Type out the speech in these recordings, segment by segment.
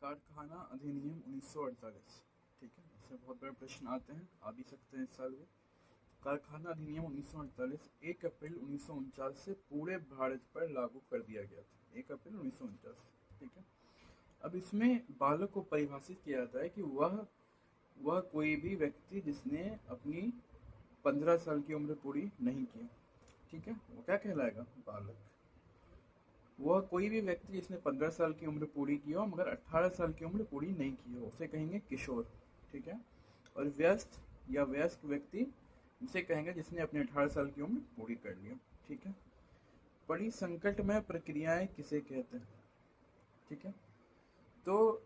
कारखाना अधिनियम 1948। ठीक है, इससे बहुत बड़े प्रश्न आते हैं, आ भी सकते हैं इस साल में। कारखाना अधिनियम 1948 1 अप्रैल 1949 से पूरे भारत पर लागू कर दिया गया था। 1 अप्रैल 1949। ठीक है, अब इसमें बालक को परिभाषित किया जाता है कि वह कोई भी व्यक्ति जिसने अपनी 15 साल की उम्र पूरी नहीं की। ठीक है, वो क्या कहलाएगा? बालक। वह कोई भी व्यक्ति जिसने 15 साल की उम्र पूरी की हो मगर 18 साल की उम्र पूरी नहीं की हो, उसे कहेंगे किशोर। ठीक है, और व्यस्त या वयस्क व्यक्ति उसे कहेंगे जिसने अपने 18 साल की उम्र पूरी कर ली हो। ठीक है, बड़ी संकटमय प्रक्रियाएं किसे कहते हैं? ठीक है, तो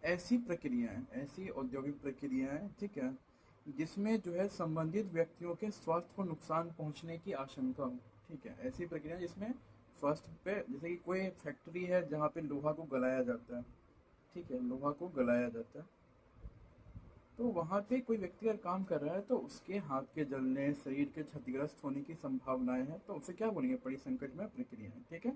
ऐसी प्रक्रियाएं, ऐसी औद्योगिक प्रक्रियाएं, ठीक है, जिसमें जो है संबंधित व्यक्तियों के स्वास्थ्य को नुकसान पहुंचने की आशंका हो। ठीक है, ऐसी प्रक्रिया जिसमें स्वास्थ्य पे, जैसे कि कोई फैक्ट्री है जहाँ पे लोहा को गलाया जाता है। ठीक है, लोहा को गलाया जाता है, तो वहां पे कोई व्यक्ति अगर काम कर रहा है तो उसके हाथ के जलने, शरीर के क्षतिग्रस्त होने की संभावनाएं हैं, तो उसे क्या बोलेंगे? बड़ी संकटमय प्रक्रियाएं। ठीक है,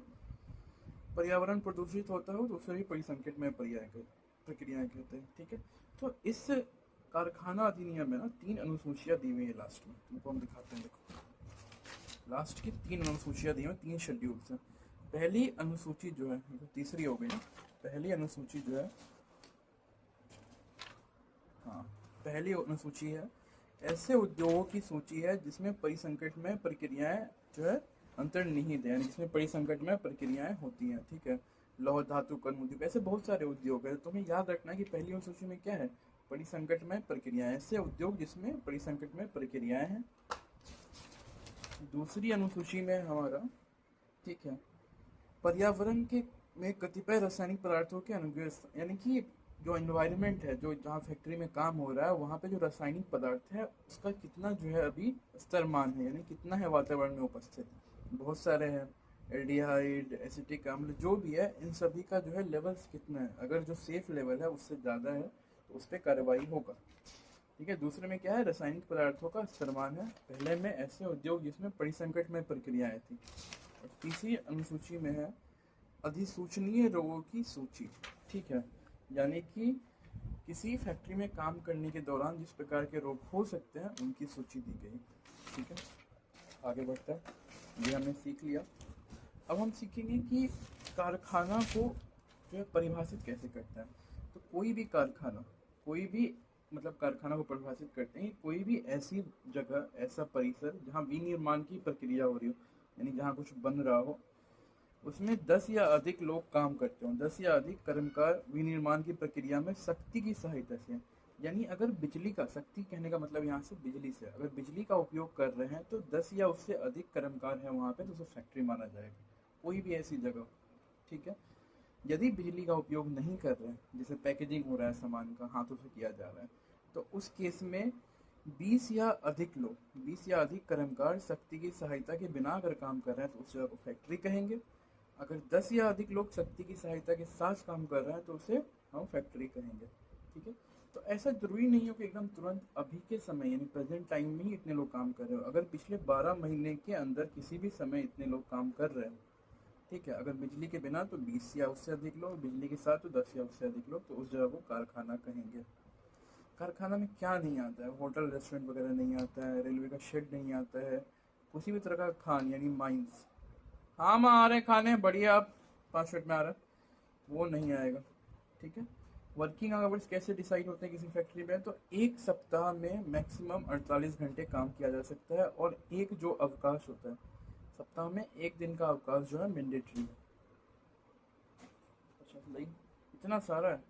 पर्यावरण प्रदूषित होता हो तो उसे भी बड़ी संकटमय प्रक्रियाएं कहते हैं। ठीक है, तो इस कारखाना अधिनियम में ना 3 अनुसूचियां दी हुई है लास्ट में, तुमको हम दिखाते हैं। देखो, लास्ट की 3 अनुसूचियां दी हुई, 3 शेड्यूल्स हैं। पहली अनुसूची जो है, तीसरी हो गई ना, पहली अनुसूची जो है, हाँ, पहली अनुसूची है ऐसे उद्योगों की सूची है जिसमें परिसंकटमय प्रक्रियाएं जो है अंतर्निहित है, यानी जिसमें परिसंकटमय प्रक्रियाएं होती हैं। ठीक है, लौह धातु कर्म उद्योग, ऐसे बहुत सारे उद्योग है। तुम्हें याद रखना है कि पहली अनुसूची में क्या है? परिसंकटमय प्रक्रियाएं, ऐसे उद्योग जिसमें परिसंकटमय प्रक्रियाएं हैं। दूसरी अनुसूची में हमारा, ठीक है, पर्यावरण के में कतिपय रासायनिक पदार्थों के अनुग्रह, यानी कि जो एनवायरनमेंट है, जो जहाँ फैक्ट्री में काम हो रहा है वहाँ पे जो रासायनिक पदार्थ है उसका कितना जो है अभी स्तरमान है, यानी कितना है वातावरण में उपस्थित। बहुत सारे हैं, एल्डिहाइड, एसिटिक अम्ल, जो भी है, इन सभी का जो है लेवल्स कितना है। अगर जो सेफ लेवल है उससे ज़्यादा है तो उस पर कार्रवाई होगा। ठीक है, दूसरे में क्या है? रासायनिक पदार्थों का स्तरमान है। पहले में ऐसे उद्योग जिसमें परिसंकट में प्रक्रियाएं थी। और तीसरी अनुसूची में है अधिसूचनीय रोगों की सूची। ठीक है, यानी कि किसी फैक्ट्री में काम करने के दौरान जिस प्रकार के रोग हो सकते हैं उनकी सूची दी गई। ठीक है, आगे बढ़ता है, ये हमने सीख लिया। अब हम सीखेंगे कि कारखाना को जो है परिभाषित कैसे करता है। तो कोई भी कारखाना, कोई भी, मतलब कारखाना को परिभाषित करते हैं कोई भी ऐसी जगह, ऐसा परिसर जहाँ विनिर्माण की प्रक्रिया हो रही हो, यानी जहाँ कुछ बन रहा हो, उसमें 10 या अधिक लोग काम करते हो, 10 या अधिक कर्मकार विनिर्माण की प्रक्रिया में शक्ति की सहायता से, यानी अगर बिजली का, शक्ति कहने का मतलब यहाँ से बिजली से, अगर बिजली का उपयोग कर रहे हैं तो 10 या उससे अधिक कर्मकार हैं वहाँ पे, तो उसे फैक्ट्री माना जाएगा, कोई भी ऐसी जगह। ठीक है, यदि बिजली का उपयोग नहीं कर रहे हैं, जैसे पैकेजिंग हो रहा है सामान का, हाथों से किया जा रहा है, तो उस केस में 20 या अधिक लोग, 20 या अधिक कर्मकार शक्ति की सहायता के बिना अगर काम कर रहे हैं तो उस जगह को फैक्ट्री कहेंगे। अगर 10 या अधिक लोग शक्ति की सहायता के साथ काम कर रहे हैं तो उसे हम फैक्ट्री कहेंगे। ठीक है, तो ऐसा जरूरी नहीं हो कि एकदम तुरंत अभी के समय, यानी प्रेजेंट टाइम में ही इतने लोग काम कर रहे हो। अगर पिछले 12 महीने के अंदर किसी भी समय इतने लोग काम कर रहे हो, ठीक है, अगर बिजली के बिना तो 20 या उससे अधिक लोग, बिजली के साथ तो 10 या उससे अधिक लोग, तो उस जगह को कारखाना कहेंगे। कारखाना में क्या नहीं आता है? होटल रेस्टोरेंट वगैरह नहीं आता है, रेलवे का शेड नहीं आता है, किसी भी तरह का खान, यानी माइंस, हाँ मैं आ रहे खाने, बढ़िया, आप 5 मिनट में आ रहे, वो नहीं आएगा। ठीक है, वर्किंग आवर्स कैसे डिसाइड होते हैं किसी फैक्ट्री में? तो एक सप्ताह में मैक्सिमम 48 घंटे काम किया जा सकता है, और एक जो अवकाश होता है, सप्ताह में एक दिन का अवकाश जो है मैंडेटरी है। अच्छा, नहीं, इतना सारा है।